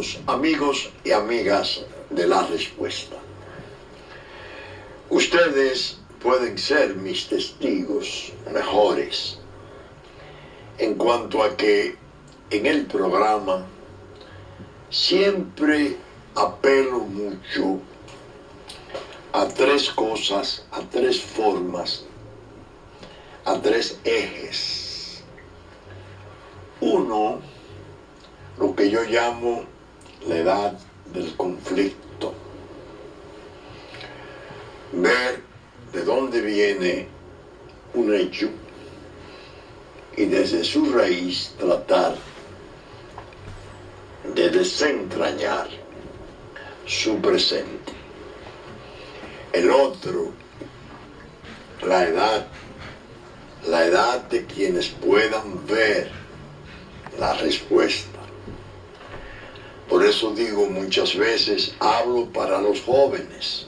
Saludos amigos y amigas de La Respuesta. Ustedes pueden ser mis testigos mejores en cuanto a que en el programa siempre apelo mucho a tres cosas, a tres formas, a tres ejes. Uno, lo que yo llamo la edad del conflicto. Ver de dónde viene un hecho y desde su raíz tratar de desentrañar su presente. El otro, la edad de quienes puedan ver la respuesta. Por eso digo muchas veces, hablo para los jóvenes,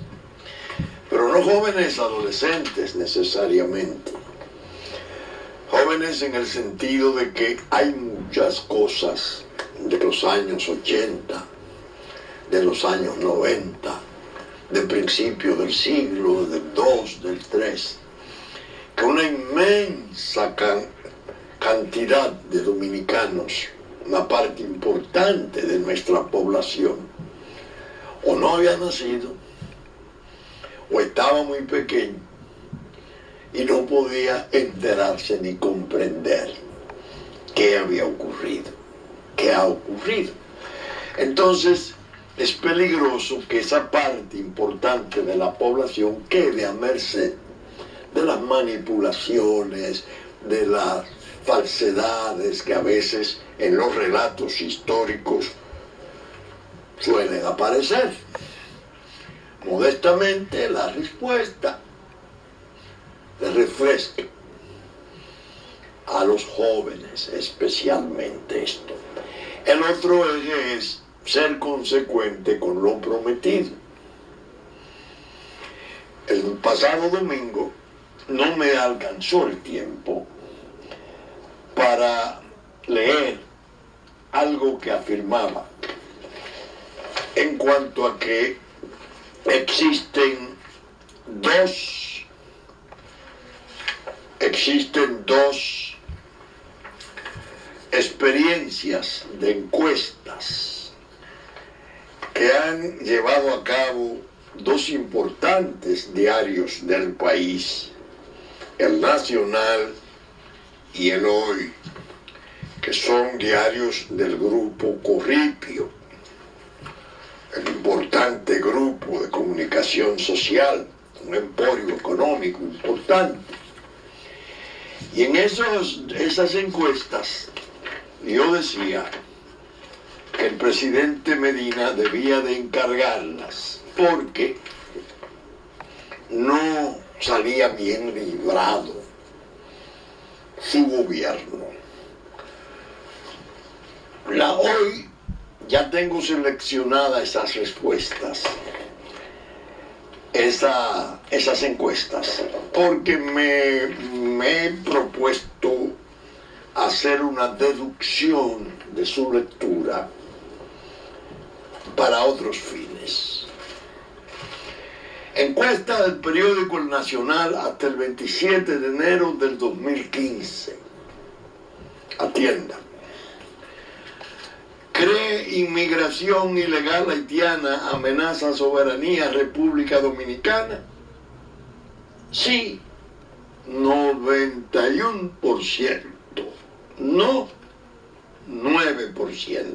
pero no jóvenes adolescentes necesariamente. Jóvenes en el sentido de que hay muchas cosas de los años 80, de los años 90, del principio del siglo, del 2, del 3, que una inmensa cantidad de dominicanos, una parte importante de nuestra población, o no había nacido, o estaba muy pequeño, y no podía enterarse ni comprender qué había ocurrido, qué ha ocurrido. Entonces, es peligroso que esa parte importante de la población quede a merced de las manipulaciones, de las falsedades que a veces en los relatos históricos suelen aparecer. Modestamente, la respuesta le refresca a los jóvenes, especialmente esto. El otro eje es ser consecuente con lo prometido. El pasado domingo no me alcanzó el tiempo para leer algo que afirmaba en cuanto a que existen dos experiencias de encuestas que han llevado a cabo dos importantes diarios del país, el Nacional y el Hoy, que son diarios del grupo Corripio, el importante grupo de comunicación social, un emporio económico importante. Y en esas encuestas yo decía que el presidente Medina debía de encargarlas porque no salía bien librado su gobierno. Hoy ya tengo seleccionadas esas respuestas, esas encuestas, porque me he propuesto hacer una deducción de su lectura para otros fines. Encuesta del periódico El Nacional hasta el 27 de enero del 2015. Atienda. ¿Cree inmigración ilegal haitiana amenaza soberanía República Dominicana? Sí, 91%, no 9%.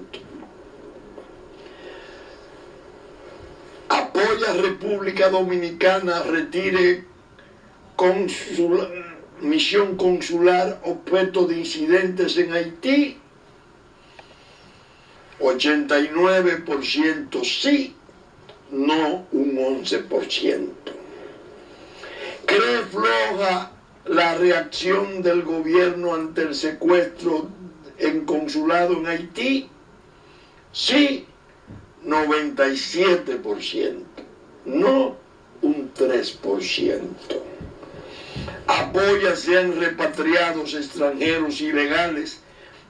¿Apoya República Dominicana retire misión consular objeto de incidentes en Haití? 89% sí, no un 11%. ¿Cree floja la reacción del gobierno ante el secuestro en consulado en Haití? Sí, 97%, no un 3%. ¿Apoya sean repatriados extranjeros ilegales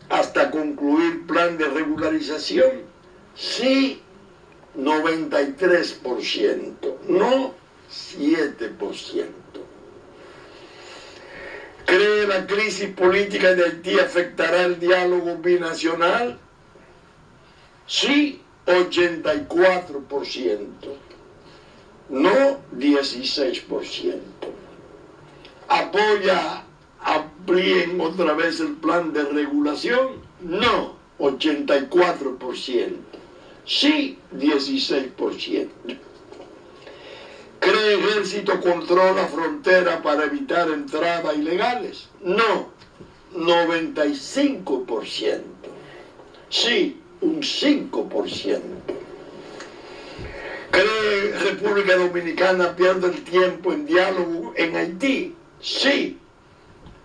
hasta concluir plan de regularización? Sí, 93%, no 7%. ¿Cree la crisis política de Haití afectará el diálogo binacional? Sí, 84%, no 16%. ¿Apoya amplíen otra vez el plan de regulación? No, 84%. Sí, 16%. ¿Cree ejército controla frontera para evitar entradas ilegales? No, 95%. Sí, un 5%. ¿Cree República Dominicana pierde el tiempo en diálogo en Haití? Sí,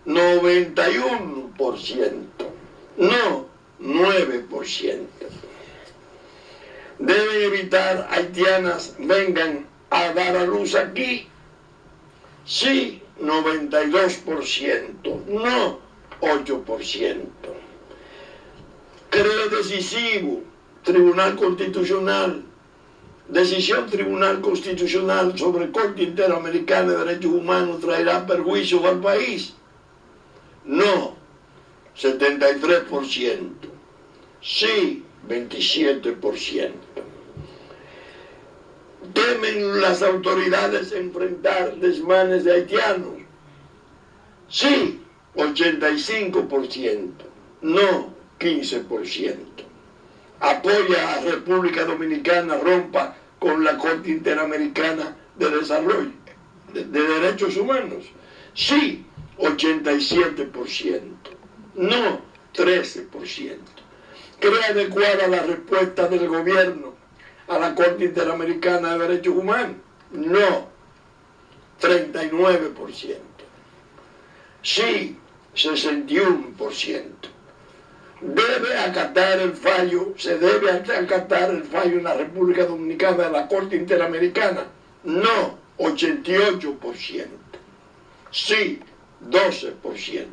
91%. No, 9%. ¿Deben evitar haitianas vengan a dar a luz aquí? Sí, 92%. No, 8%. ¿Cree decisivo Tribunal Constitucional, decisión Tribunal Constitucional sobre Corte Interamericana de Derechos Humanos traerá perjuicios al país? No, 73%. Sí, 27%. ¿Temen las autoridades enfrentar desmanes de haitianos? Sí, 85%. No, 15%. ¿Apoya a República Dominicana rompa con la Corte Interamericana de Desarrollo de Derechos Humanos? Sí, 87%. No, 13%. ¿Cree adecuada la respuesta del gobierno a la Corte Interamericana de Derechos Humanos? No, 39%. Sí, 61%. ¿Debe acatar el fallo? ¿Se debe acatar el fallo en la República Dominicana de la Corte Interamericana? No, 88%. Sí, 12%.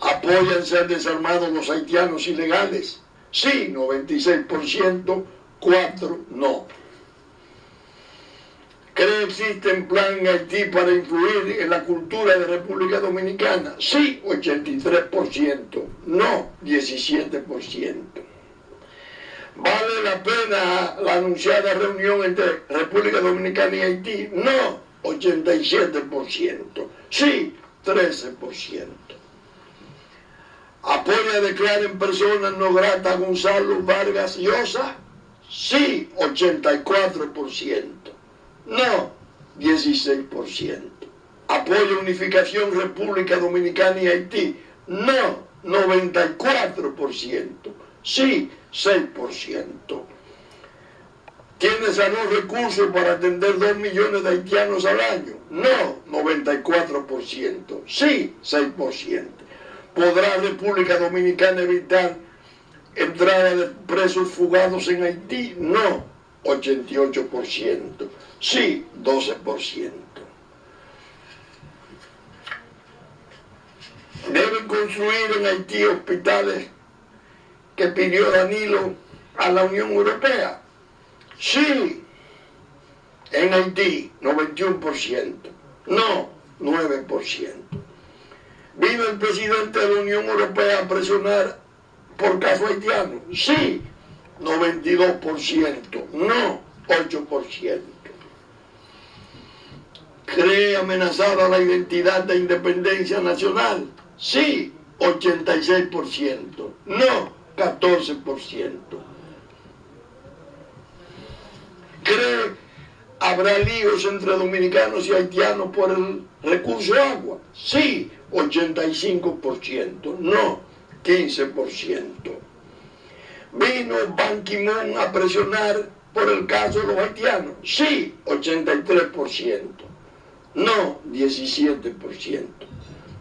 ¿Apoyan ser desarmados los haitianos ilegales? Sí, 96%, 4% no. ¿Cree existe un plan en Haití para influir en la cultura de República Dominicana? Sí, 83%, no, 17%. ¿Vale la pena la anunciada reunión entre República Dominicana y Haití? No, 87%, sí, 13%. ¿Apoya declarar en persona no grata a Gonzalo Vargas Llosa? Sí, 84%. No, 16%. ¿Apoya unificación República Dominicana y Haití? No, 94%. Sí, 6%. ¿Tiene salud recursos para atender 2 millones de haitianos al año? No, 94%. Sí, 6%. ¿Podrá República Dominicana evitar entrada de presos fugados en Haití? No, 88%. Sí, 12%. ¿Deben construir en Haití hospitales que pidió Danilo a la Unión Europea? Sí, en Haití, 91%. No, 9%. ¿Vino el presidente de la Unión Europea a presionar por caso haitiano? Sí, 92%. No, 8%. ¿Cree amenazada la identidad de independencia nacional? Sí, 86%. No, 14%. ¿Cree habrá líos entre dominicanos y haitianos por el recurso agua? Sí, 85%. No, 15%. ¿Vino Ban Ki-moon a presionar por el caso de los haitianos? Sí, 83%. No, 17%.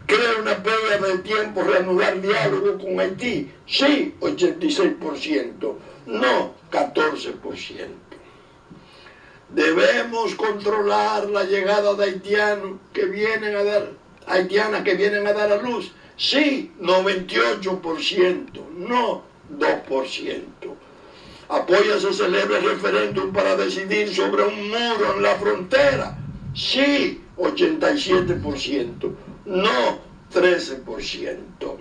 ¿Cree una pérdida de tiempo reanudar diálogo con Haití? Sí, 86%. No, 14%. Debemos controlar la llegada de haitianas que vienen a dar a luz. Sí, 98%. No, 2%. ¿Apoya se celebre el referéndum para decidir sobre un muro en la frontera? Sí, 87%, no 13%.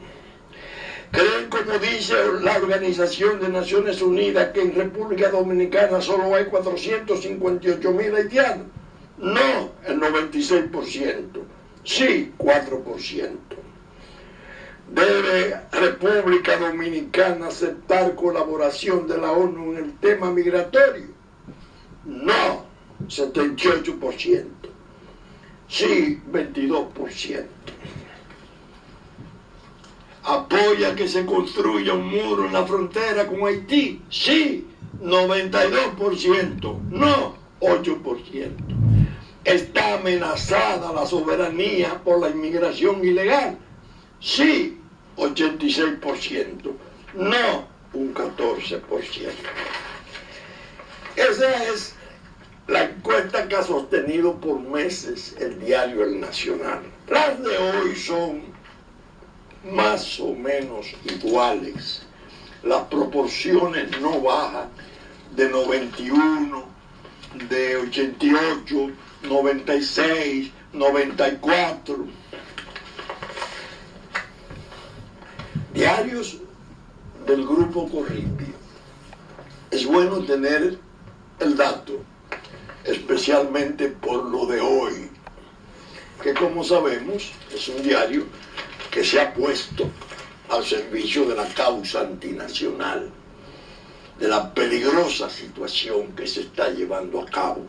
¿Creen, como dice la Organización de Naciones Unidas, que en República Dominicana solo hay 458.000 haitianos? No, el 96%. Sí, 4%. ¿Debe República Dominicana aceptar colaboración de la ONU en el tema migratorio? No, 78%. Sí, 22%. ¿Apoya que se construya un muro en la frontera con Haití? Sí, 92%. No, 8%. ¿Está amenazada la soberanía por la inmigración ilegal? Sí, 86%. No, un 14%. Esa es la encuesta que ha sostenido por meses el diario El Nacional. Las de hoy son más o menos iguales. Las proporciones no bajan de 91, de 88, 96, 94. Diarios del Grupo Corripio. Es bueno tener el dato, especialmente por lo de hoy, que como sabemos es un diario que se ha puesto al servicio de la causa antinacional, de la peligrosa situación que se está llevando a cabo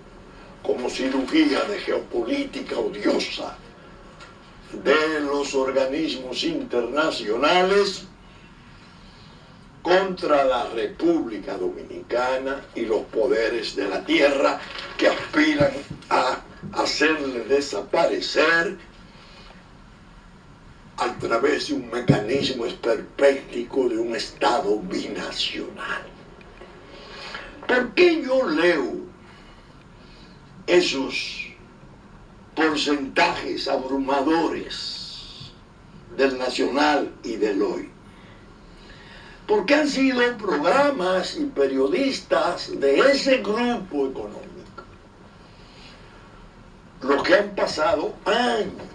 como cirugía de geopolítica odiosa de los organismos internacionales contra la República Dominicana y los poderes de la tierra que aspiran a hacerle desaparecer a través de un mecanismo esperpéntico de un Estado binacional. ¿Por qué yo leo esos porcentajes abrumadores del Nacional y del Hoy? Porque han sido programas y periodistas de ese grupo económico los que han pasado años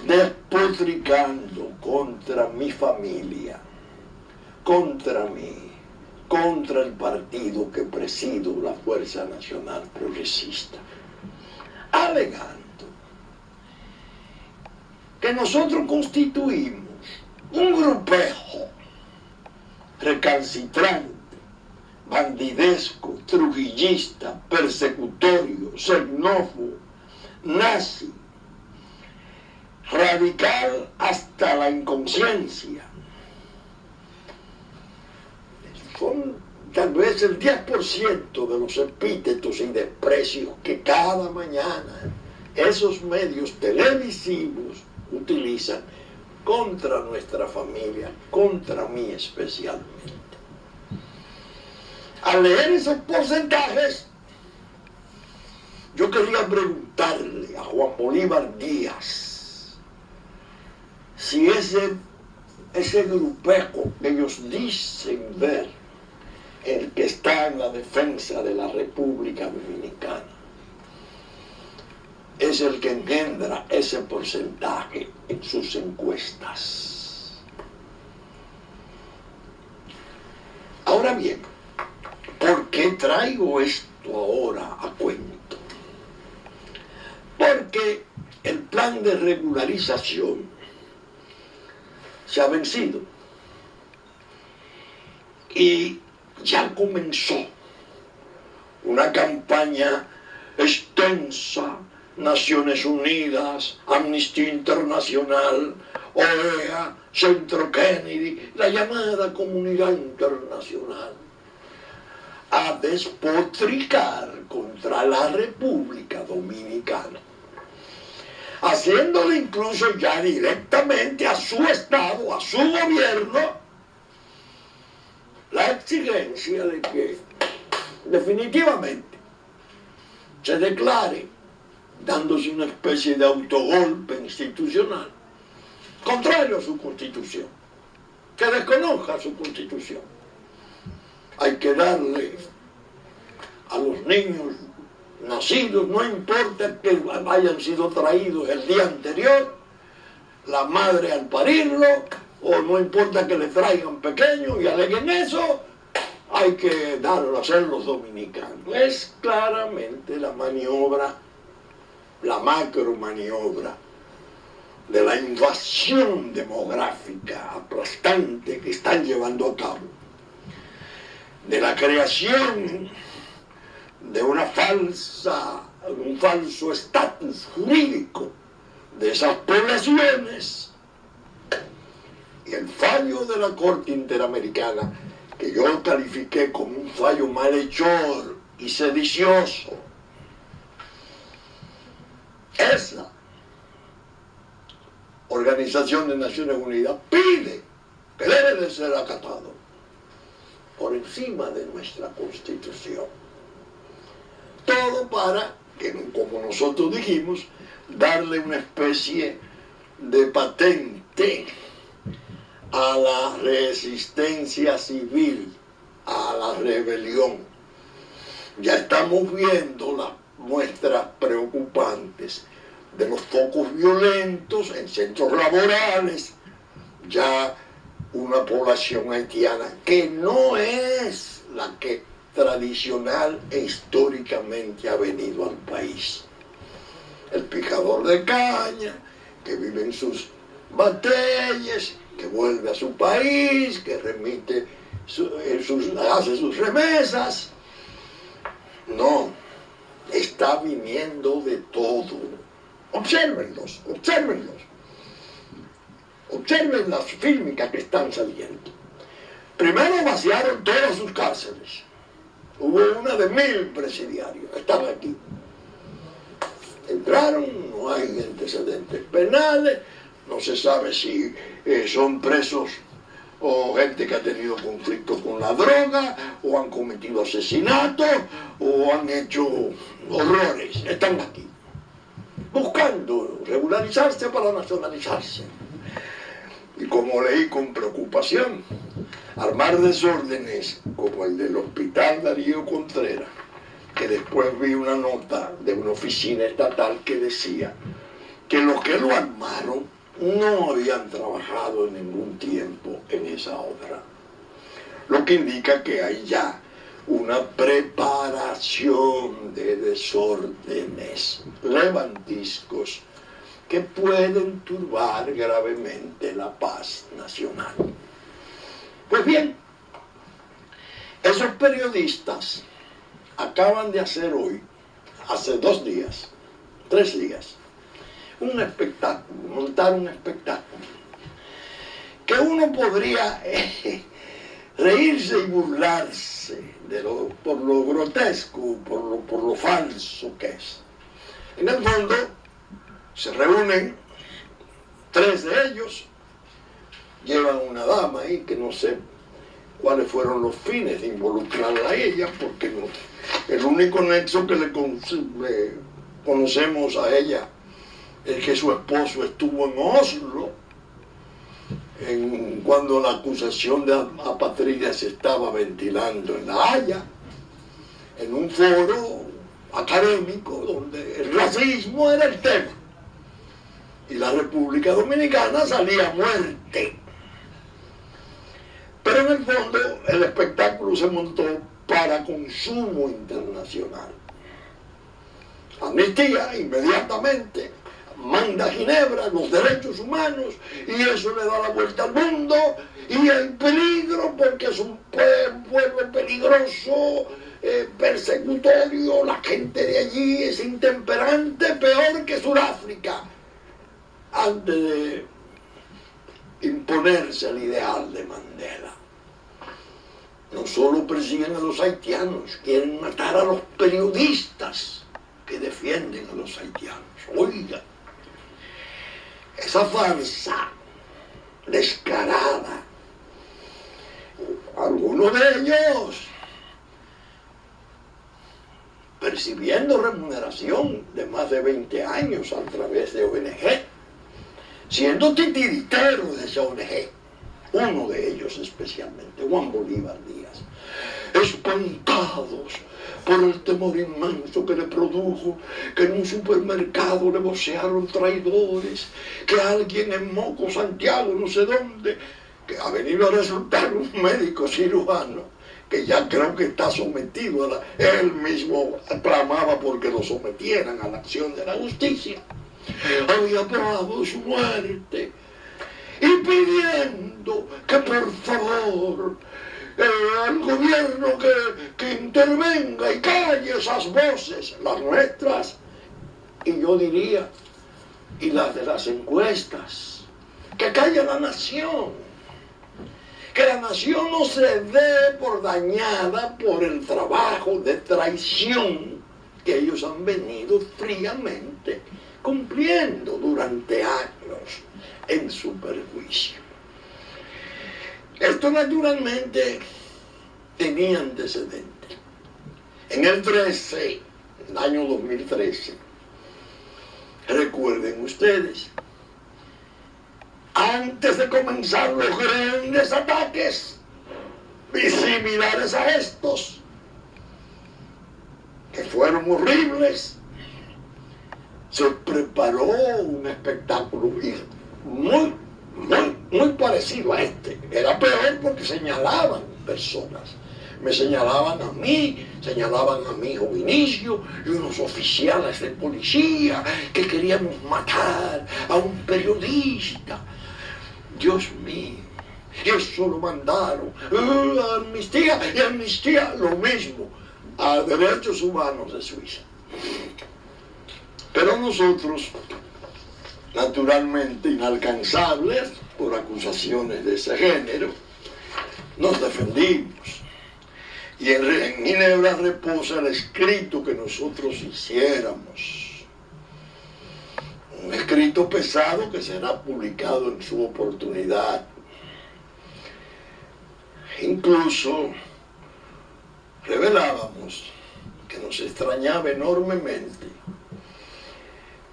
despotricando contra mi familia, contra mí, contra el partido que presido, la Fuerza Nacional Progresista, alegando que nosotros constituimos un grupejo recalcitrante, bandidesco, trujillista, persecutorio, xenófobo, nazi, radical hasta la inconsciencia. Son tal vez el 10% de los epítetos y desprecios que cada mañana esos medios televisivos utilizan contra nuestra familia, contra mí especialmente. Al leer esos porcentajes, yo quería preguntarle a Juan Bolívar Díaz si ese grupejo que ellos dicen ver, el que está en la defensa de la República Dominicana, es el que engendra ese porcentaje en sus encuestas. Ahora bien, ¿por qué traigo esto ahora a cuento? Porque el plan de regularización se ha vencido y ya comenzó una campaña extensa. Naciones Unidas, Amnistía Internacional, OEA, Centro Kennedy, la llamada comunidad internacional, a despotricar contra la República Dominicana, haciéndole incluso ya directamente a su Estado, a su gobierno, la exigencia de que definitivamente se declare, dándose una especie de autogolpe institucional, contrario a su constitución, que desconozca su constitución, hay que darle a los niños nacidos, no importa que hayan sido traídos el día anterior, la madre al parirlo, o no importa que le traigan pequeños y aleguen eso, hay que darlo a hacer los dominicanos. Es claramente la maniobra, la macro maniobra de la invasión demográfica aplastante que están llevando a cabo, de la creación de un falso estatus jurídico de esas poblaciones, y el fallo de la Corte Interamericana, que yo califiqué como un fallo malhechor y sedicioso. Esa Organización de Naciones Unidas pide que debe de ser acatado por encima de nuestra Constitución. Todo para que, como nosotros dijimos, darle una especie de patente a la resistencia civil, a la rebelión. Ya estamos viendo las muestras preocupantes de los focos violentos en centros laborales, ya una población haitiana que no es la que tradicional e históricamente ha venido al país. El picador de caña, que vive en sus batallas, que vuelve a su país, que remite hace sus remesas. No, está viniendo de todo. Obsérvenlos, obsérvenlos. Observen las fílmicas que están saliendo. Primero vaciaron todas sus cárceles. Hubo una de 1000 presidiarios, están aquí. Entraron, no hay antecedentes penales, no se sabe si son presos o gente que ha tenido conflictos con la droga, o han cometido asesinatos, o han hecho horrores. Están aquí, buscando regularizarse para nacionalizarse. Y como leí con preocupación, armar desórdenes como el del Hospital Darío Contreras, que después vi una nota de una oficina estatal que decía que los que lo armaron no habían trabajado en ningún tiempo en esa obra, lo que indica que hay ya una preparación de desórdenes levantiscos que pueden turbar gravemente la paz nacional. Pues bien, esos periodistas acaban de hacer hoy, hace 2 días, 3 días, un espectáculo, montar un espectáculo, que uno podría reírse y burlarse por lo grotesco, por lo falso que es. En el fondo, se reúnen 3 de ellos, llevan una dama ahí que no sé cuáles fueron los fines de involucrarla a ella, porque no, el único nexo que le conocemos a ella es que su esposo estuvo en Oslo cuando la acusación de apatría se estaba ventilando en La Haya, en un foro académico donde el racismo era el tema y la República Dominicana salía a muerte. Pero en el fondo el espectáculo se montó para consumo internacional. Amnistía inmediatamente manda a Ginebra los derechos humanos y eso le da la vuelta al mundo, y hay peligro porque es un pueblo peligroso, persecutorio, la gente de allí es intemperante, peor que Sudáfrica, antes de imponerse el ideal de Mandela. No solo persiguen a los haitianos, quieren matar a los periodistas que defienden a los haitianos. Oiga, esa farsa descarada, algunos de ellos percibiendo remuneración de más de 20 años a través de ONG, siendo titiriteros de esa ONG, uno de ellos especialmente, Juan Bolívar Díaz, espantados por el temor inmenso que le produjo que en un supermercado le vocearon traidores, que alguien en Moco, Santiago, no sé dónde, que ha venido a resultar un médico cirujano, que ya creo que está sometido a él mismo clamaba porque lo sometieran a la acción de la justicia, había bravo su muerte, y pidiendo que por favor al gobierno que intervenga y calle esas voces, las nuestras, y yo diría, y las de las encuestas, que calle la nación, que la nación no se dé por dañada por el trabajo de traición que ellos han venido fríamente cumpliendo durante años en su perjuicio. Esto naturalmente tenía antecedentes. En el año 2013, recuerden ustedes, antes de comenzar los grandes ataques y similares a estos, que fueron horribles, se preparó un espectáculo muy parecido a este. Era peor porque señalaban personas. Me señalaban a mí, señalaban a mi hijo Vinicio y unos oficiales de policía que queríamos matar a un periodista. Dios mío, y eso lo mandaron a Amnistía, y Amnistía lo mismo a Derechos Humanos de Suiza. Pero nosotros, naturalmente inalcanzables por acusaciones de ese género, nos defendimos. Y en Ginebra reposa el escrito que nosotros hiciéramos. Un escrito pesado que será publicado en su oportunidad. Incluso revelábamos que nos extrañaba enormemente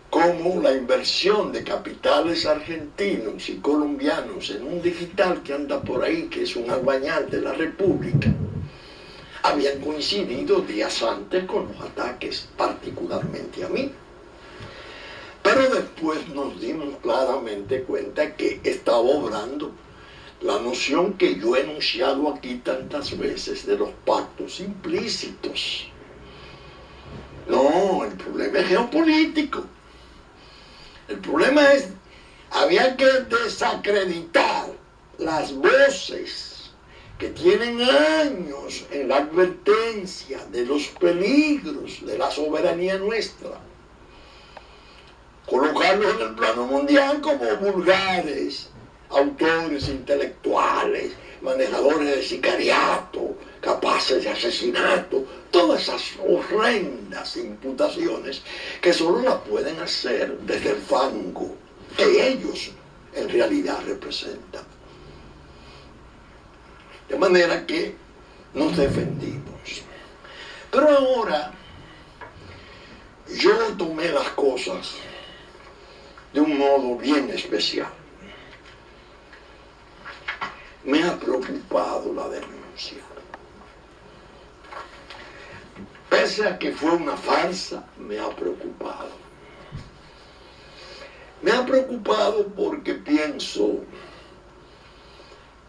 cómo la inversión de capitales argentinos y colombianos en un digital que anda por ahí, que es un albañal de la República, habían coincidido días antes con los ataques, particularmente a mí. Pero después nos dimos claramente cuenta que estaba obrando la noción que yo he enunciado aquí tantas veces de los pactos implícitos. No, el problema es geopolítico. El problema es, había que desacreditar las voces que tienen años en la advertencia de los peligros de la soberanía nuestra. Colocarlos en el plano mundial como vulgares, autores intelectuales, manejadores de sicariato, capaces de asesinato, todas esas horrendas imputaciones que solo las pueden hacer desde el fango que ellos en realidad representan. De manera que nos defendimos. Pero ahora yo tomé las cosas de un modo bien especial. Me ha preocupado la denuncia. Pese a que fue una farsa, me ha preocupado. Me ha preocupado porque pienso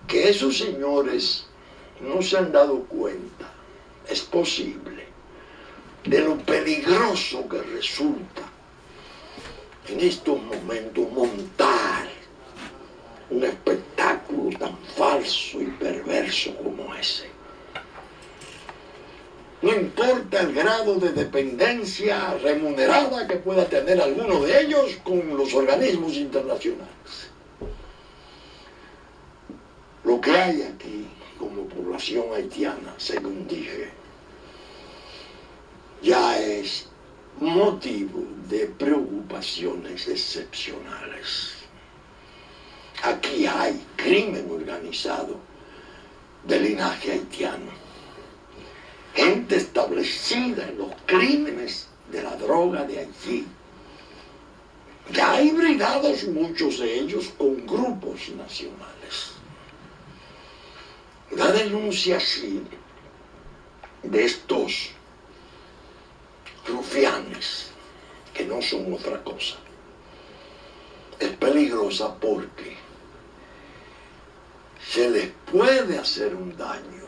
que esos señores no se han dado cuenta, es posible, de lo peligroso que resulta en estos momentos montar un espectáculo tan falso y perverso como ese. No importa el grado de dependencia remunerada que pueda tener alguno de ellos con los organismos internacionales. Lo que hay aquí como población haitiana, según dije, ya es motivo de preocupaciones excepcionales. Aquí hay crimen organizado de linaje haitiano, gente establecida en los crímenes de la droga de Haití, ya hibridados muchos de ellos con grupos nacionales. Una denuncia así de estos rufianes, que no son otra cosa, es peligrosa porque se les puede hacer un daño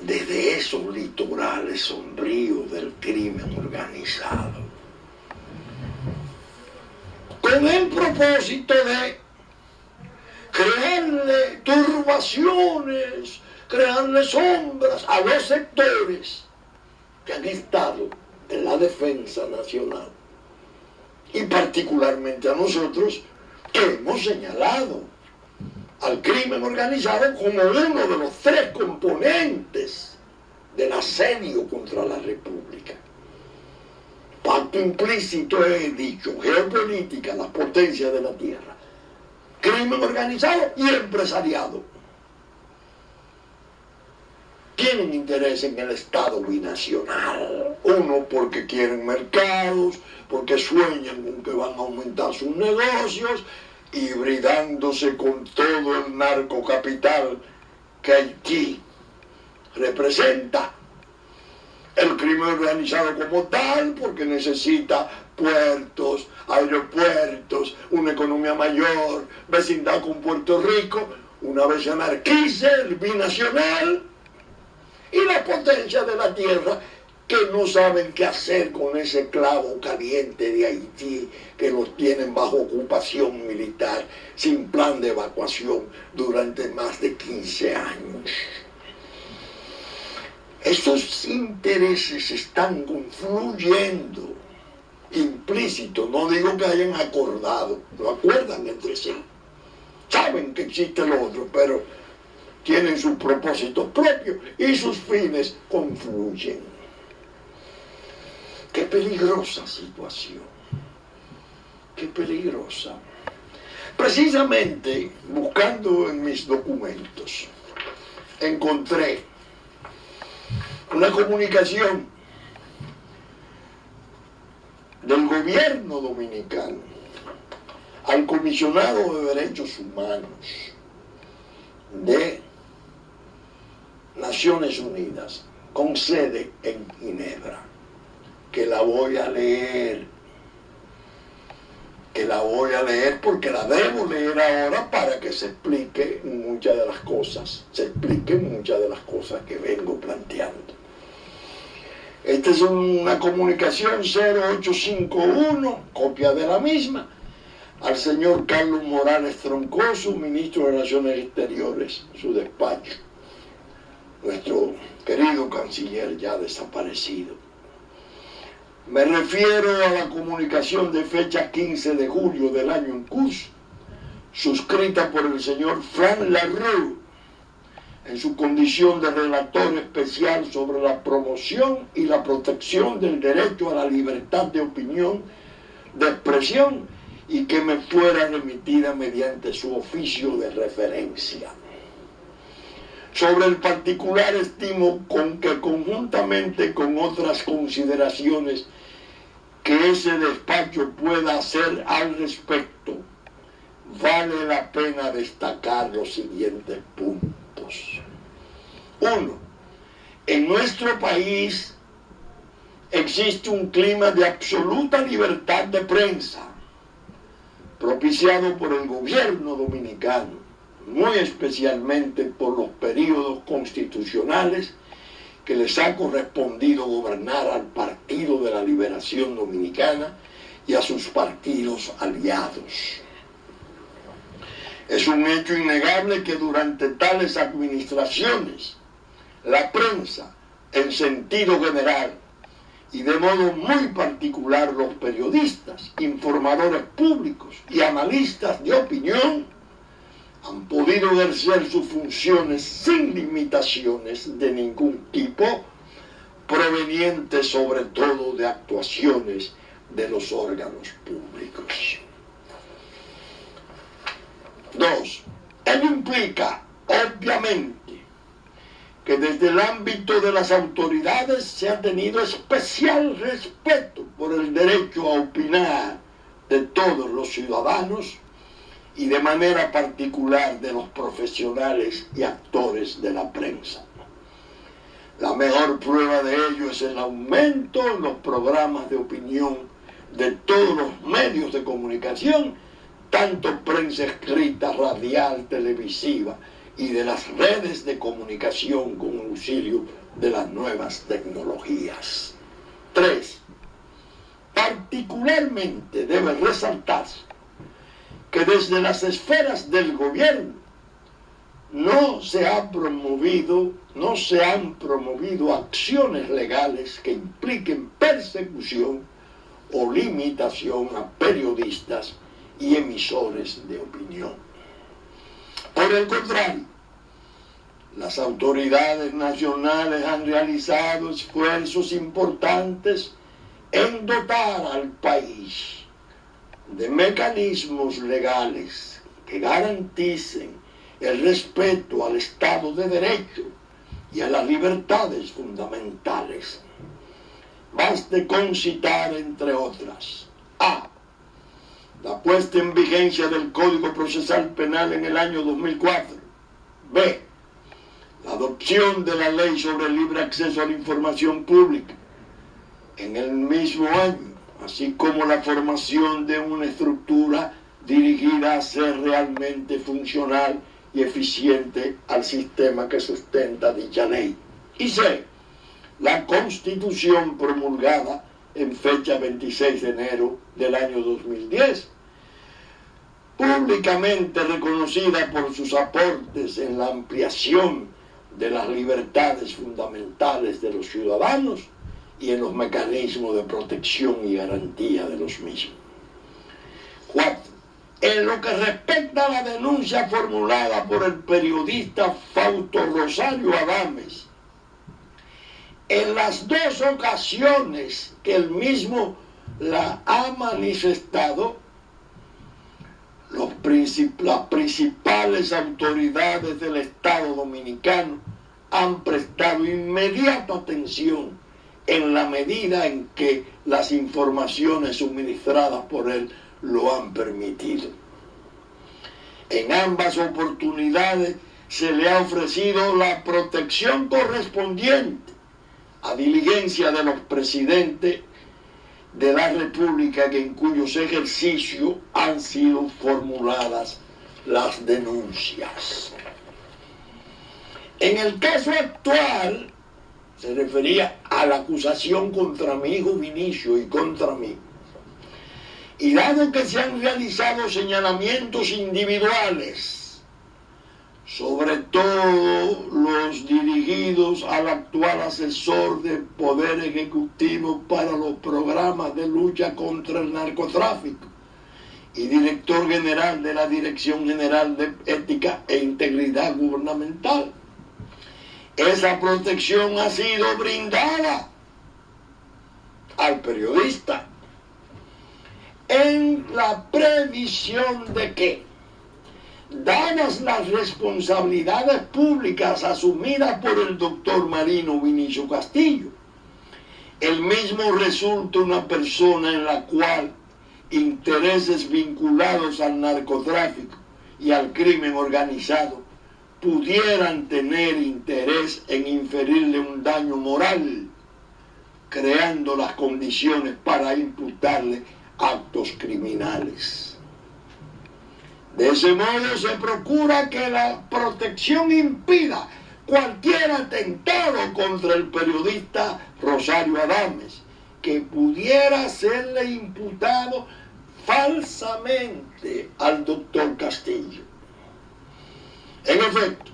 desde esos litorales sombríos del crimen organizado, con el propósito de crearle turbaciones, crearle sombras a los sectores que han estado en la defensa nacional, y particularmente a nosotros, que hemos señalado al crimen organizado como uno de los 3 componentes del asedio contra la República. Pacto implícito, he dicho, geopolítica, las potencias de la tierra, crimen organizado y empresariado. Tienen interés en el Estado binacional, uno porque quieren mercados, porque sueñan con que van a aumentar sus negocios, hibridándose con todo el narcocapital que Haití representa. El crimen organizado como tal, porque necesita puertos, aeropuertos, una economía mayor, vecindad con Puerto Rico, una vez se anarquice el binacional, y la potencia de la tierra, que no saben qué hacer con ese clavo caliente de Haití, que los tienen bajo ocupación militar, sin plan de evacuación durante más de 15 años. Esos intereses están confluyendo implícito, no digo que hayan acordado, lo acuerdan entre sí, saben que existe lo otro, pero tienen sus propósitos propios y sus fines confluyen. Qué peligrosa situación, qué peligrosa. Precisamente, buscando en mis documentos, encontré una comunicación del gobierno dominicano al comisionado de derechos humanos de Naciones Unidas, con sede en Ginebra, que la voy a leer porque la debo leer ahora para que se explique muchas de las cosas, que vengo planteando. Esta es una comunicación 0851, copia de la misma, al señor Carlos Morales Troncoso, ministro de Relaciones Exteriores, su despacho, nuestro querido canciller ya desaparecido. Me refiero a la comunicación de fecha 15 de julio del año en curso, suscrita por el señor Fran Larue, en su condición de relator especial sobre la promoción y la protección del derecho a la libertad de opinión, de expresión, y que me fuera remitida mediante su oficio de referencia. Sobre el particular estimo con que, conjuntamente con otras consideraciones que ese despacho pueda hacer al respecto, vale la pena destacar los siguientes puntos. 1. En nuestro país existe un clima de absoluta libertad de prensa, propiciado por el gobierno dominicano, muy especialmente por los períodos constitucionales que les ha correspondido gobernar al Partido de la Liberación Dominicana y a sus partidos aliados. Es un hecho innegable que durante tales administraciones, la prensa, en sentido general, y de modo muy particular los periodistas, informadores públicos y analistas de opinión, han podido ejercer sus funciones sin limitaciones de ningún tipo, provenientes sobre todo de actuaciones de los órganos públicos. 2. Ello implica, obviamente, que desde el ámbito de las autoridades se ha tenido especial respeto por el derecho a opinar de todos los ciudadanos y de manera particular de los profesionales y actores de la prensa. La mejor prueba de ello es el aumento en los programas de opinión de todos los medios de comunicación, tanto prensa escrita, radial, televisiva y de las redes de comunicación con auxilio de las nuevas tecnologías. 3. Particularmente debe resaltarse que desde las esferas del gobierno no se han promovido acciones legales que impliquen persecución o limitación a periodistas y emisores de opinión. Por el contrario, las autoridades nacionales han realizado esfuerzos importantes en dotar al país de mecanismos legales que garanticen el respeto al Estado de Derecho y a las libertades fundamentales. Baste concitar, entre otras, a. la puesta en vigencia del Código Procesal Penal en el año 2004, b. la adopción de la Ley sobre el Libre Acceso a la Información Pública en el mismo año, así como la formación de una estructura dirigida a ser realmente funcional y eficiente al sistema que sustenta dicha ley. Y c. la Constitución promulgada en fecha 26 de enero del año 2010, públicamente reconocida por sus aportes en la ampliación de las libertades fundamentales de los ciudadanos y en los mecanismos de protección y garantía de los mismos. 4. En lo que respecta a la denuncia formulada por el periodista Fausto Rosario Adames, en las dos ocasiones que él mismo la ha manifestado, las principales autoridades del Estado dominicano han prestado inmediata atención en la medida en que las informaciones suministradas por él lo han permitido. En ambas oportunidades se le ha ofrecido la protección correspondiente a diligencia de los presidentes de la República en cuyos ejercicios han sido formuladas las denuncias. En el caso actual, se refería a la acusación contra mi hijo Vinicio y contra mí. Y dado que se han realizado señalamientos individuales, sobre todo los dirigidos al actual asesor del Poder Ejecutivo para los programas de lucha contra el narcotráfico y director general de la Dirección General de Ética e Integridad Gubernamental, esa protección ha sido brindada al periodista en la previsión de que, dadas las responsabilidades públicas asumidas por el doctor Marino Vinicio Castillo, el mismo resulta una persona en la cual intereses vinculados al narcotráfico y al crimen organizado pudieran tener interés en inferirle un daño moral, creando las condiciones para imputarle actos criminales. De ese modo se procura que la protección impida cualquier atentado contra el periodista Rosario Adames, que pudiera serle imputado falsamente al doctor Castillo. En efecto,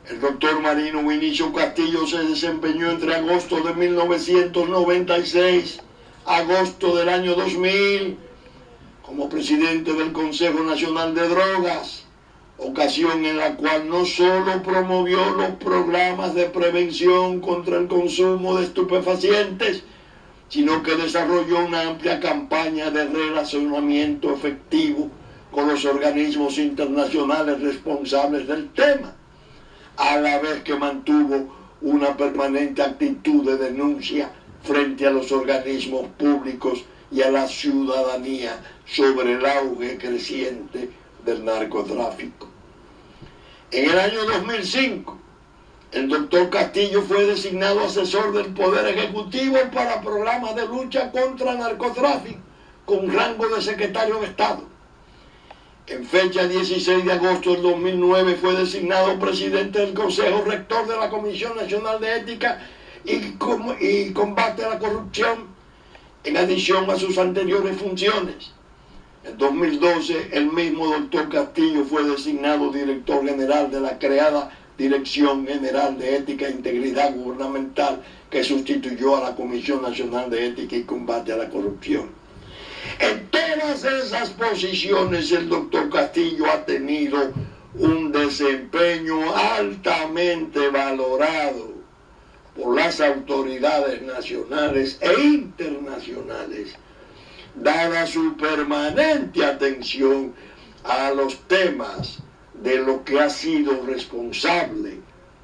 el doctor Marino Vinicio Castillo se desempeñó entre agosto de 1996 a agosto del año 2000 como presidente del Consejo Nacional de Drogas, ocasión en la cual no solo promovió los programas de prevención contra el consumo de estupefacientes, sino que desarrolló una amplia campaña de relacionamiento efectivo con los organismos internacionales responsables del tema, a la vez que mantuvo una permanente actitud de denuncia frente a los organismos públicos y a la ciudadanía sobre el auge creciente del narcotráfico. En el año 2005, El doctor Castillo fue designado asesor del Poder Ejecutivo para programas de lucha contra narcotráfico, con rango de secretario de Estado. En fecha 16 de agosto del 2009 fue designado presidente del Consejo Rector de la Comisión Nacional de Ética y Combate a la Corrupción, en adición a sus anteriores funciones. En 2012, el mismo doctor Castillo fue designado director general de la creada Dirección General de Ética e Integridad Gubernamental, que sustituyó a la Comisión Nacional de Ética y Combate a la Corrupción. En todas esas posiciones el doctor Castillo ha tenido un desempeño altamente valorado por las autoridades nacionales e internacionales, dada su permanente atención a los temas de lo que ha sido responsable,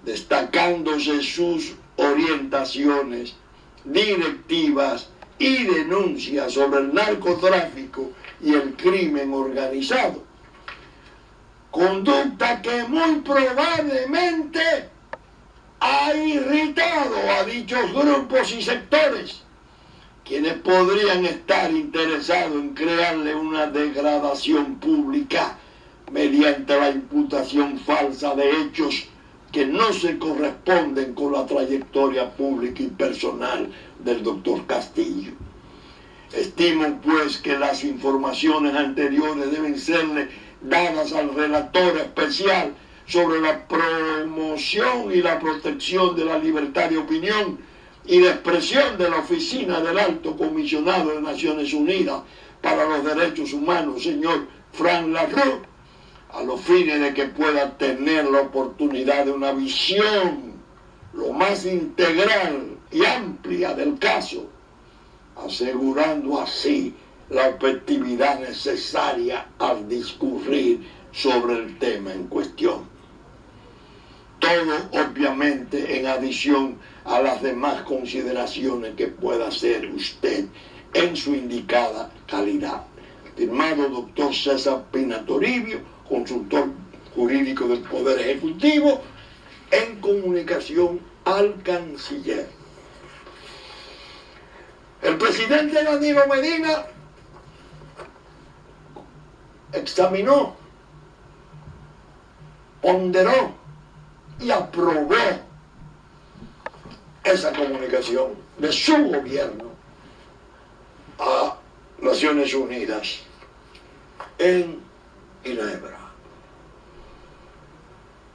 destacándose sus orientaciones, directivas y denuncias sobre el narcotráfico y el crimen organizado. Conducta que muy probablemente ha irritado a dichos grupos y sectores, quienes podrían estar interesados en crearle una degradación pública mediante la imputación falsa de hechos que no se corresponden con la trayectoria pública y personal del doctor Castillo. Estimo pues que las informaciones anteriores deben serle dadas al relator especial sobre la promoción y la protección de la libertad de opinión y de expresión de la Oficina del Alto Comisionado de Naciones Unidas para los Derechos Humanos, señor Frank LaRue, a los fines de que pueda tener la oportunidad de una visión lo más integral y amplia del caso, asegurando así la objetividad necesaria al discurrir sobre el tema en cuestión. Todo obviamente en adición a las demás consideraciones que pueda hacer usted en su indicada calidad. Firmado doctor César Pina Toribio, consultor jurídico del Poder Ejecutivo, en comunicación al canciller. El presidente Danilo Medina examinó, ponderó y aprobó esa comunicación de su gobierno a Naciones Unidas en Ginebra.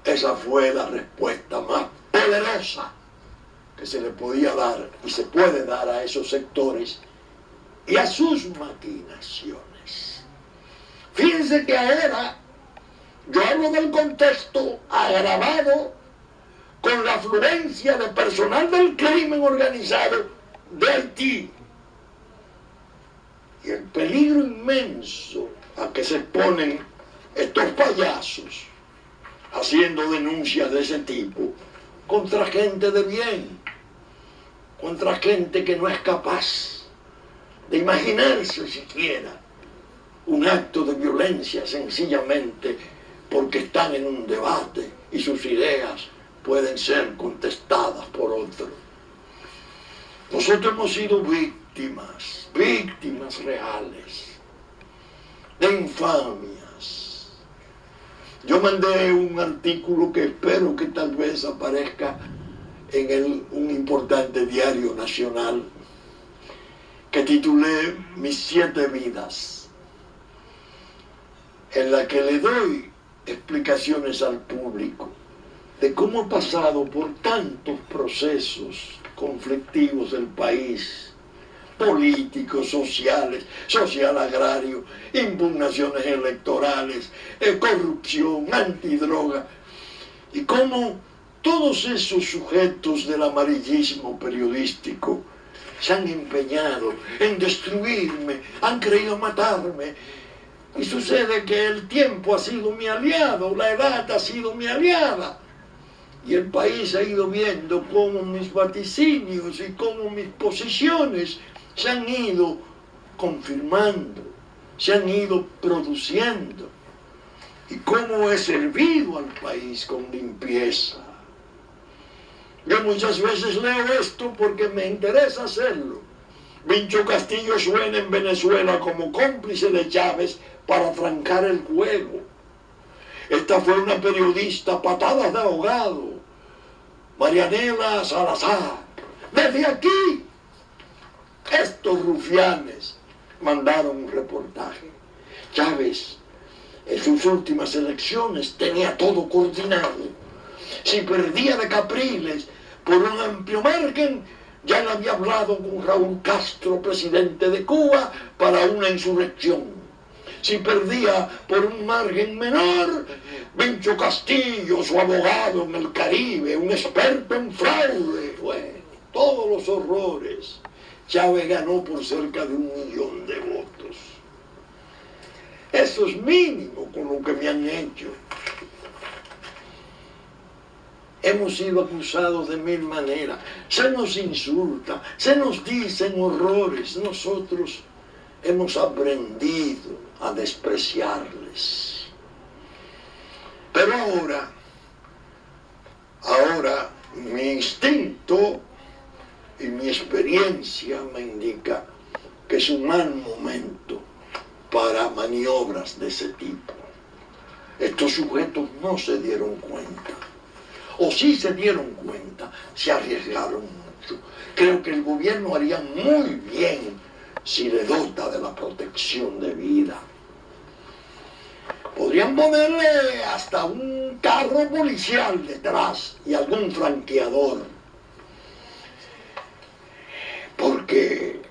Esa fue la respuesta más poderosa que se le podía dar y se puede dar a esos sectores y a sus maquinaciones. Fíjense que ahora yo hablo del contexto agravado con la afluencia de personal del crimen organizado de Haití y el peligro inmenso a que se exponen estos payasos haciendo denuncias de ese tipo contra gente de bien, contra gente que no es capaz de imaginarse siquiera un acto de violencia sencillamente porque están en un debate y sus ideas pueden ser contestadas por otros. Nosotros hemos sido víctimas reales de infamias. Yo mandé un artículo que espero que tal vez aparezca en un importante diario nacional, que titulé Mis 7 vidas, en la que le doy explicaciones al público de cómo he pasado por tantos procesos conflictivos del país, políticos, sociales, social agrario, impugnaciones electorales, corrupción, antidroga, y cómo todos esos sujetos del amarillismo periodístico se han empeñado en destruirme, han querido matarme. Y sucede que el tiempo ha sido mi aliado, la edad ha sido mi aliada. Y el país ha ido viendo cómo mis vaticinios y cómo mis posiciones se han ido confirmando, se han ido produciendo. Y cómo he servido al país con limpieza, Yo muchas veces leo esto porque me interesa hacerlo. Vincho Castillo suena en Venezuela como cómplice de Chávez para trancar el juego. Esta fue una periodista patadas de ahogado, Marianela Salazar. Desde aquí, estos rufianes mandaron un reportaje. Chávez, en sus últimas elecciones, tenía todo coordinado. Si perdía de Capriles por un amplio margen, ya le había hablado con Raúl Castro, presidente de Cuba, para una insurrección. Si perdía por un margen menor, Vincho Castillo, su abogado en el Caribe, un experto en fraude, bueno, todos los horrores. Chávez ganó por cerca de 1 millón de votos. Eso es mínimo con lo que me han hecho. Hemos sido acusados de 1000 maneras, se nos insulta, se nos dicen horrores. Nosotros hemos aprendido a despreciarles. Pero ahora mi instinto y mi experiencia me indica que es un mal momento para maniobras de ese tipo. Estos sujetos no se dieron cuenta. O sí se dieron cuenta, se arriesgaron mucho. Creo que el gobierno haría muy bien si le dota de la protección de vida. Podrían ponerle hasta un carro policial detrás y algún franqueador. Porque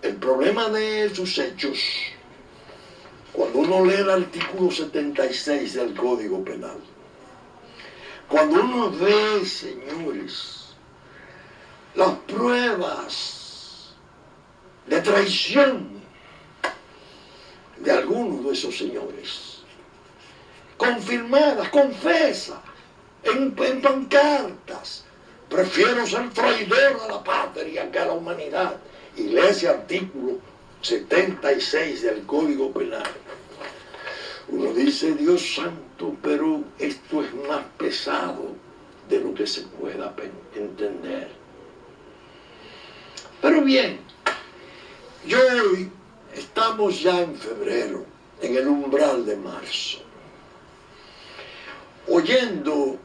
el problema de esos hechos, cuando uno lee el artículo 76 del Código Penal, cuando uno ve, señores, las pruebas de traición de algunos de esos señores, confirmadas, confesas, en pancartas, prefiero ser traidor a la patria que a la humanidad, y lee ese artículo 76 del Código Penal. Uno dice, Dios santo, pero esto es más pesado de lo que se pueda entender. Pero bien, hoy estamos ya en febrero, en el umbral de marzo, oyendo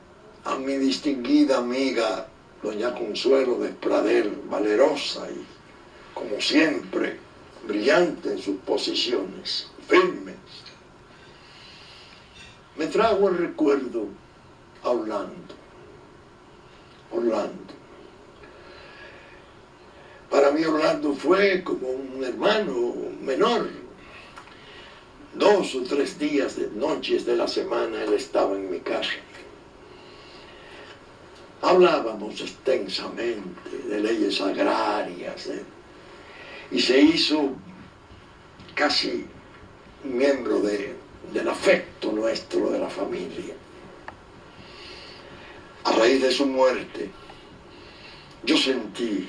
a mi distinguida amiga doña Consuelo Despradel, valerosa y, como siempre, brillante en sus posiciones, firme. Me trajo el recuerdo a Orlando. Para mí Orlando fue como un hermano menor. 2 o 3 días de noches de la semana él estaba en mi casa. Hablábamos extensamente de leyes agrarias, y se hizo casi miembro del afecto nuestro, de la familia. A raíz de su muerte, yo sentí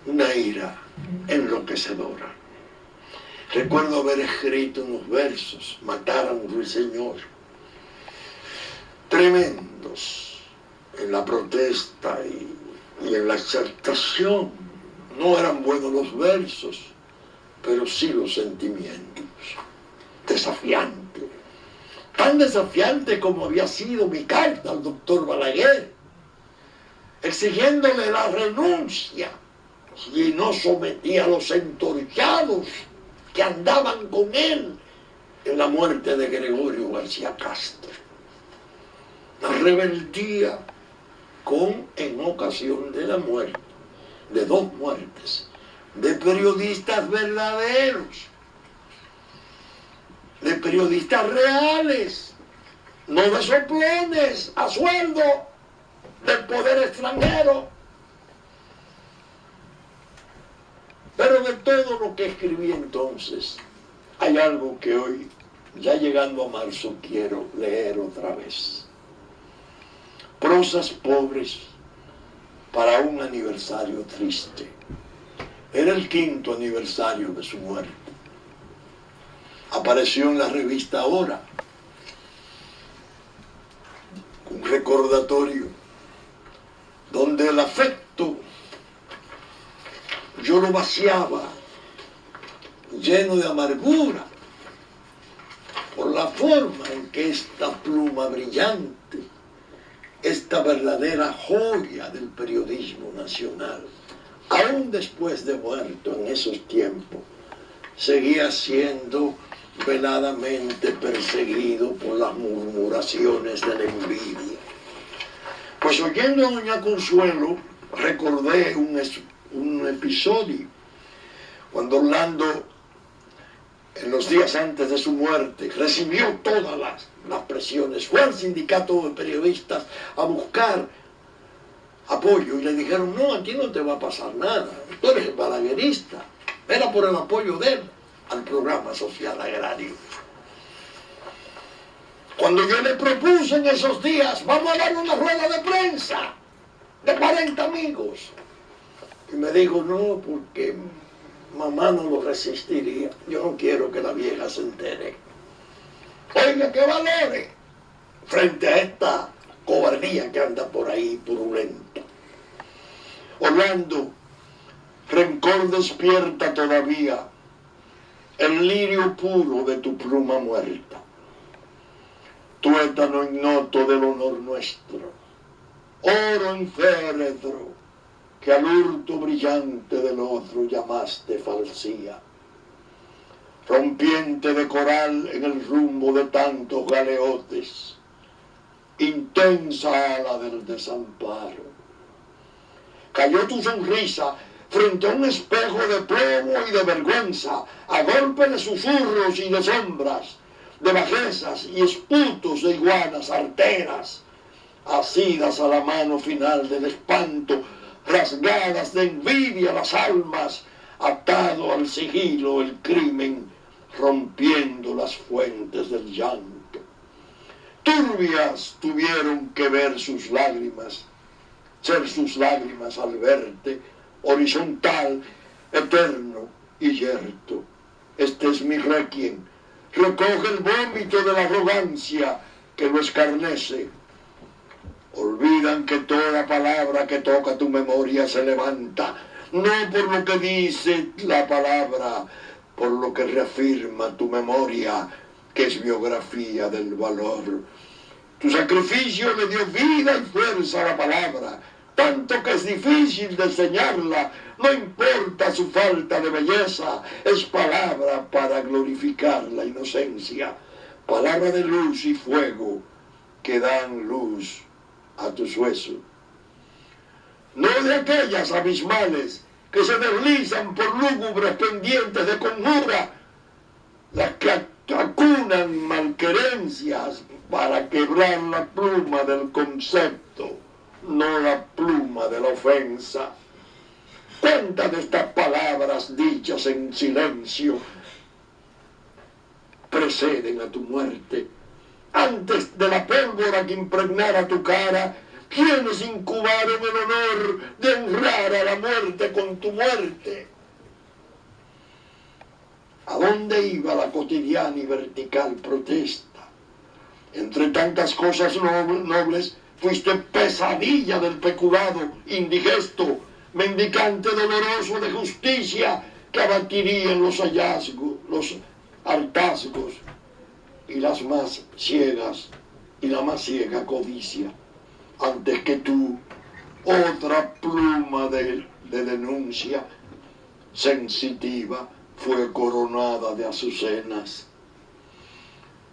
una ira enloquecedora. Recuerdo haber escrito unos versos, matar a un ruiseñor, tremendos en la protesta y en la exaltación. No eran buenos los versos, pero sí los sentimientos. Desafiante, tan desafiante como había sido mi carta al doctor Balaguer, exigiéndole la renuncia si no sometía a los entorchados que andaban con él en la muerte de Gregorio García Castro. La rebeldía en ocasión de la muerte, de 2 muertes, de periodistas verdaderos, de periodistas reales, no de soplones a sueldo del poder extranjero. Pero de todo lo que escribí entonces, hay algo que hoy, ya llegando a marzo, quiero leer otra vez. Prosas pobres para un aniversario triste. Era el 5º aniversario de su muerte. Apareció en la revista Ahora un recordatorio donde el afecto yo lo vaciaba, lleno de amargura, por la forma en que esta pluma brillante, esta verdadera joya del periodismo nacional, aún después de muerto en esos tiempos, seguía siendo veladamente perseguido por las murmuraciones de la envidia. Pues oyendo a doña Consuelo, recordé un episodio cuando Orlando, en los días antes de su muerte, recibió todas las presiones. Fue al sindicato de periodistas a buscar apoyo y le dijeron: no, a ti no te va a pasar nada, tú eres el balaguerista. Era por el apoyo de él al programa social agrario. Cuando yo le propuse en esos días: vamos a dar una rueda de prensa de 40 amigos, y me dijo: no, porque mamá no lo resistiría, yo no quiero que la vieja se entere. Oiga, qué valores frente a esta cobardía que anda por ahí purulenta. Orlando, rencor despierta todavía el lirio puro de tu pluma muerta, tuétano ignoto del honor nuestro, oro en féretro que al hurto brillante del otro llamaste falsía, rompiente de coral en el rumbo de tantos galeotes, intensa ala del desamparo. Cayó tu sonrisa frente a un espejo de plomo y de vergüenza, a golpe de susurros y de sombras, de bajezas y esputos de iguanas arteras, asidas a la mano final del espanto, rasgadas de envidia las almas, atado al sigilo el crimen, rompiendo las fuentes del llanto. Turbias tuvieron que ver sus lágrimas, ser sus lágrimas al verte, horizontal, eterno y yerto. Este es mi requiem, recoge el vómito de la arrogancia que lo escarnece. Olvidan que toda palabra que toca tu memoria se levanta, no por lo que dice la palabra, por lo que reafirma tu memoria, que es biografía del valor. Tu sacrificio le dio vida y fuerza a la palabra, tanto que es difícil de enseñarla, no importa su falta de belleza, es palabra para glorificar la inocencia, palabra de luz y fuego que dan luz a tus huesos. No de aquellas abismales que se deslizan por lúgubres pendientes de conjura, las que acunan malquerencias para quebrar la pluma del concepto, no la pluma de la ofensa. ¿Cuántas de estas palabras dichas en silencio preceden a tu muerte? Antes de la pólvora que impregnara tu cara, ¿quiénes incubaron el honor de honrar a la muerte con tu muerte? ¿A dónde iba la cotidiana y vertical protesta? Entre tantas cosas nobles, fuiste pesadilla del peculado indigesto, mendicante doloroso de justicia que abatirían los hallazgos, los hartazgos y las más ciegas y la más ciega codicia. Antes que tú, otra pluma de denuncia sensitiva fue coronada de azucenas.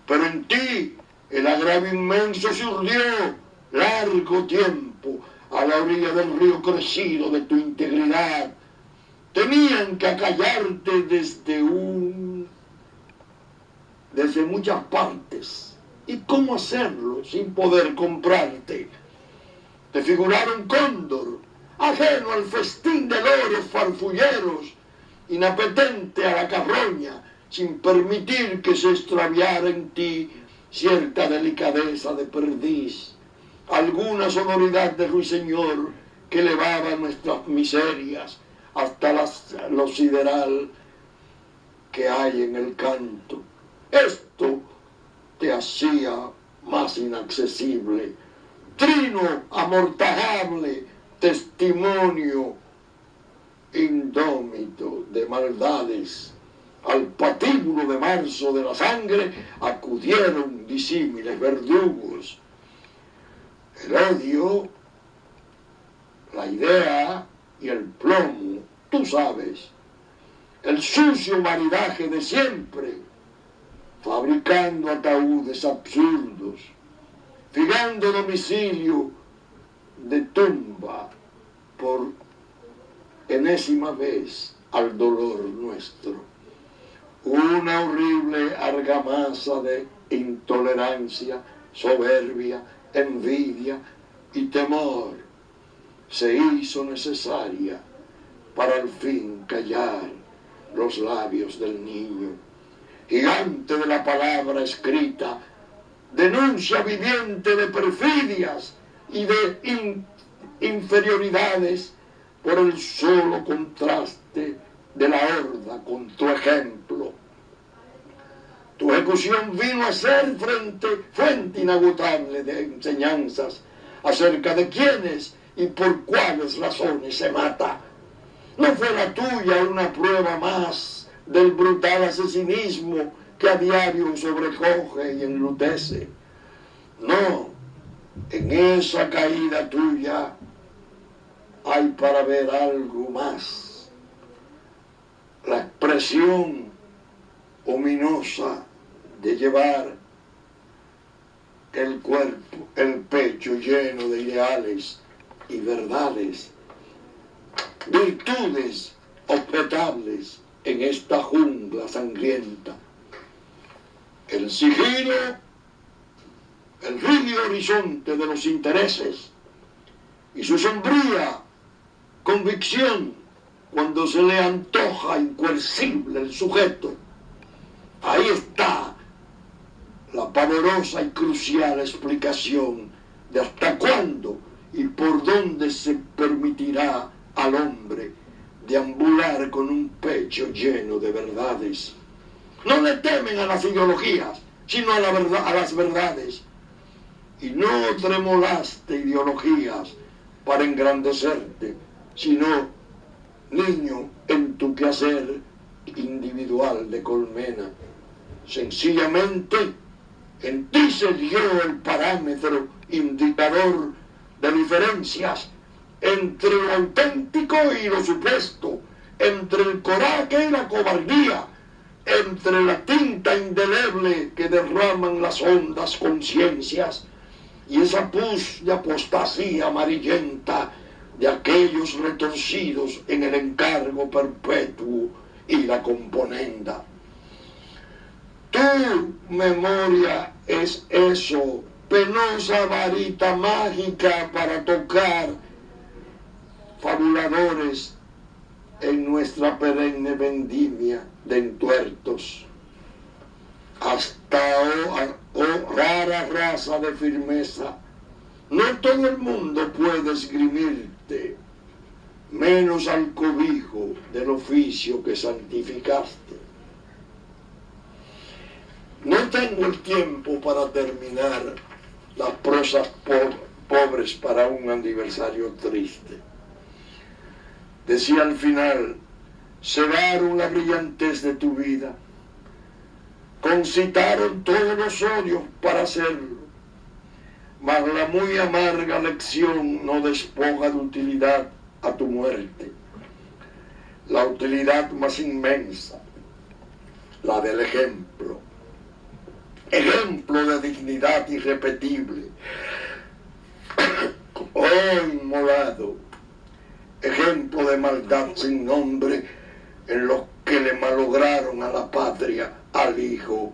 Pero en ti el agravio inmenso se urdió largo tiempo a la orilla del río crecido de tu integridad. Tenían que acallarte desde muchas partes. ¿Y cómo hacerlo sin poder comprarte? Te figuraron cóndor, ajeno al festín de loros farfulleros, inapetente a la carroña, sin permitir que se extraviara en ti cierta delicadeza de perdiz, alguna sonoridad de ruiseñor que elevaba nuestras miserias hasta lo sideral que hay en el canto. Esto te hacía más inaccesible, trino amortajable testimonio indómito de maldades, al patíbulo de marzo de la sangre acudieron disímiles verdugos. El odio, la idea y el plomo, tú sabes, el sucio maridaje de siempre, fabricando ataúdes absurdos, fijando domicilio de tumba por enésima vez al dolor nuestro. Una horrible argamasa de intolerancia, soberbia, envidia y temor se hizo necesaria para al fin callar los labios del niño. Gigante de la palabra escrita, denuncia viviente de perfidias y de inferioridades por el solo contraste de la horda con tu ejemplo. Tu ejecución vino a ser fuente inagotable de enseñanzas acerca de quiénes y por cuáles razones se mata. No fue la tuya una prueba más del brutal asesinismo que a diario sobrecoge y enlutece. No, en esa caída tuya hay para ver algo más. La expresión ominosa de llevar el cuerpo, el pecho lleno de ideales y verdades, virtudes objetables en esta jungla sangrienta. El sigilo, el rígido horizonte de los intereses y su sombría convicción cuando se le antoja incoercible el sujeto. Ahí está la pavorosa y crucial explicación de hasta cuándo y por dónde se permitirá al hombre deambular con un pecho lleno de verdades. No le temen a las ideologías, sino a las verdades. Y no tremolaste ideologías para engrandecerte, sino, niño, en tu quehacer individual de colmena. Sencillamente, en ti se dio el parámetro indicador de diferencias entre lo auténtico y lo supuesto, entre el coraje y la cobardía, entre la tinta indeleble que derraman las hondas conciencias y esa pus de apostasía amarillenta de aquellos retorcidos en el encargo perpetuo y la componenda. Tu memoria es eso, penosa varita mágica para tocar fabuladores en nuestra perenne vendimia de entuertos. Hasta rara raza de firmeza, no todo el mundo puede esgrimirte, menos al cobijo del oficio que santificaste. No tengo el tiempo para terminar las prosas pobres para un aniversario triste. Decía al final, cegaron la brillantez de tu vida, concitaron todos los odios para hacerlo, mas la muy amarga lección no despoja de utilidad a tu muerte. La utilidad más inmensa, la del ejemplo. Ejemplo de dignidad irrepetible. Oh, inmolado, ejemplo de maldad sin nombre en los que le malograron a la patria, al hijo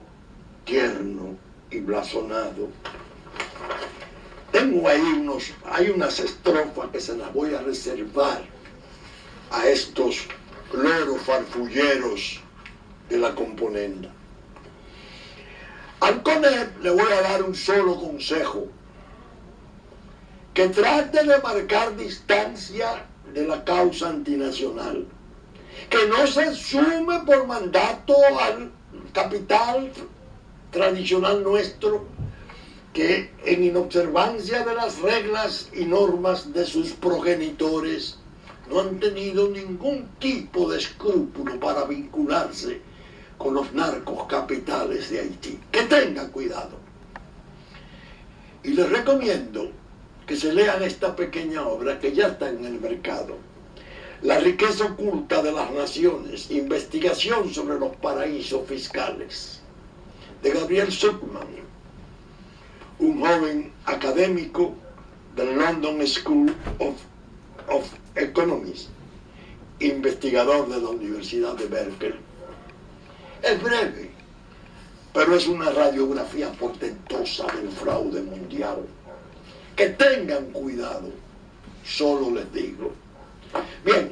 tierno y blasonado. Tengo ahí hay unas estrofas que se las voy a reservar a estos loros farfulleros de la componenda. Al CONEP le voy a dar un solo consejo: que trate de marcar distancia de la causa antinacional, que no se sume por mandato al capital tradicional nuestro, que en inobservancia de las reglas y normas de sus progenitores no han tenido ningún tipo de escrúpulo para vincularse con los narcos capitales de Haití. Que tengan cuidado. Y les recomiendo que se lean esta pequeña obra que ya está en el mercado. La riqueza oculta de las naciones, investigación sobre los paraísos fiscales, de Gabriel Zucman, un joven académico del London School of Economics, investigador de la Universidad de Berkeley. Es breve, pero es una radiografía portentosa del fraude mundial. Que tengan cuidado, solo les digo. Bien,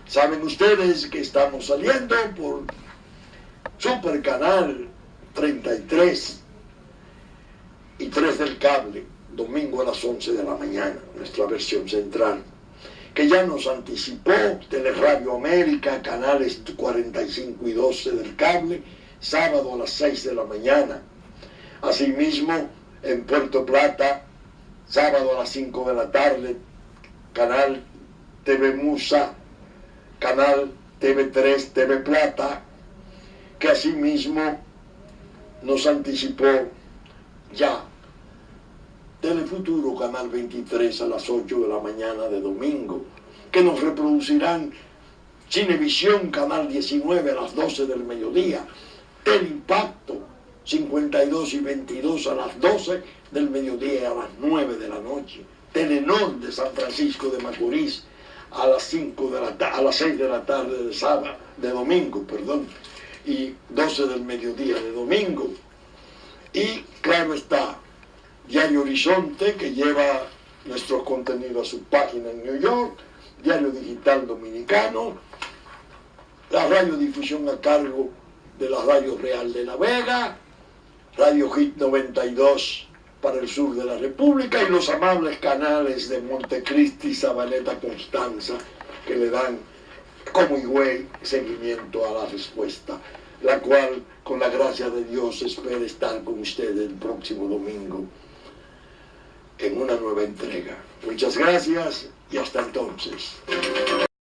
saben ustedes que estamos saliendo por Super Canal 33 y 3 del cable, domingo a las 11 de la mañana, nuestra versión central, que ya nos anticipó Teleradio América, canales 45 y 12 del cable, sábado a las 6 de la mañana. Asimismo, en Puerto Plata, sábado a las 5 de la tarde, canal TV Musa, canal TV3, TV Plata, que asimismo nos anticipó ya Telefuturo, canal 23 a las 8 de la mañana de domingo, que nos reproducirán Cinevisión, canal 19 a las 12 del mediodía, Teleimpacto, 52 y 22 a las 12 del mediodía y a las 9 de la noche, Telenor de San Francisco de Macorís, a las 6 de la tarde de sábado, de domingo, y 12 del mediodía de domingo. Y claro está, Diario Horizonte, que lleva nuestros contenidos a su página en New York, Diario Digital Dominicano, la radiodifusión a cargo de la Radio Real de La Vega, Radio Hit 92 para el sur de la República y los amables canales de Montecristi, Sabaneta, Constanza, que le dan como Higüey seguimiento a la respuesta, la cual, con la gracia de Dios, espero estar con ustedes el próximo domingo en una nueva entrega. Muchas gracias y hasta entonces.